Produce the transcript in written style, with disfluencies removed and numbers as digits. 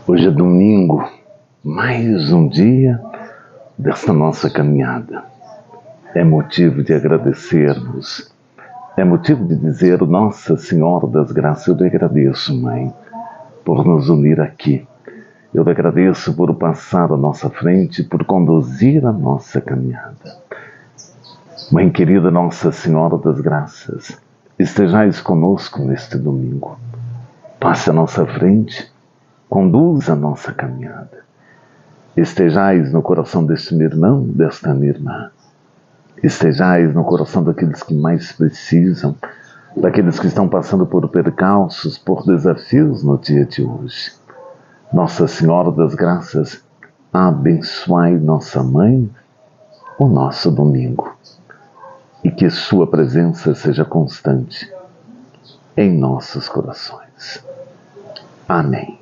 Hoje é domingo, mais um dia desta nossa caminhada. É motivo de agradecermos, é motivo de dizer: Nossa Senhora das Graças, eu lhe agradeço, Mãe, por nos unir aqui. Eu lhe agradeço por passar à nossa frente, por conduzir a nossa caminhada. Mãe querida Nossa Senhora das Graças, estejais conosco neste domingo. Passe à nossa frente, conduza a nossa caminhada. Estejais no coração deste meu irmão, desta minha irmã. Estejais no coração daqueles que mais precisam, daqueles que estão passando por percalços, por desafios no dia de hoje. Nossa Senhora das Graças, abençoai nossa Mãe, o nosso domingo. E que sua presença seja constante em nossos corações. Amém.